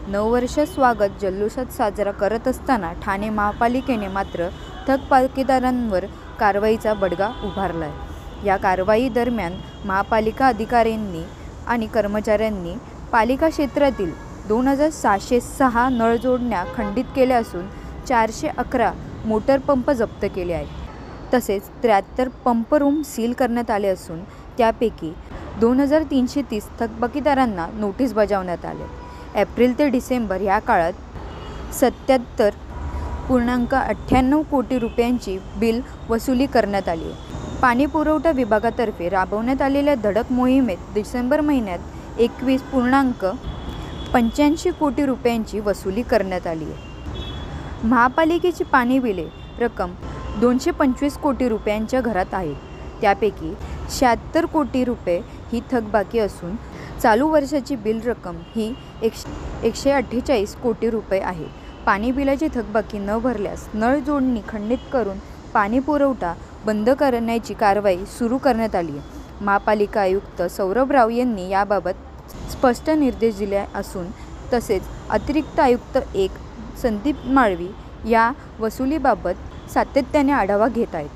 नववर्ष स्वागत जल्लोषात साजरा करत असताना ठाणे महापालिकेने मात्र थकबाकीदारांवर कारवाईचा बडगा उभारला आहे। या कारवाई दरम्यान महापालिका अधिकाऱ्यांनी आणि कर्मचाऱ्यांनी पालिका क्षेत्रातील 2606 नळजोडण्या खंडित केल्या असून 411 मोटर पंप जप्त केले आहेत। तसेच 73 पंप रूम सील करण्यात आले असून त्यापैकी 2330 थकबाकीदारांना नोटीस बजावण्यात आले। एप्रिल ते डिसेंबर या काळात 77.98 कोटी रुपयांची बिल वसुली करण्यात आली आहे। पाणी पुरवठा विभागातर्फे राबवण्यात आलेल्या धडक मोहिमेत डिसेंबर महिन्यात 21.85 कोटी रुपयांची वसुली करण्यात आली आहे। महापालिकेची पाणी बिले रक्कम 225 कोटी रुपयांच्या घरात आहे। त्यापैकी 76 कोटी रुपये ही थकबाकी असून चालू वर्षाची बिल रक्कम ही 148 कोटी रुपये आहे। पाणी बिलाची थकबाकी न भरल्यास नळ जोडणी खंडित करून पाणी पुरवठा बंद करण्याची कारवाई सुरू करण्यात आली आहे। महापालिका आयुक्त सौरभ राव यांनी याबाबत स्पष्ट निर्देश दिले असून तसेच अतिरिक्त आयुक्त 1 संदीप माळवी या वसुलीबाबत सातत्याने आढावा घेत आहेत।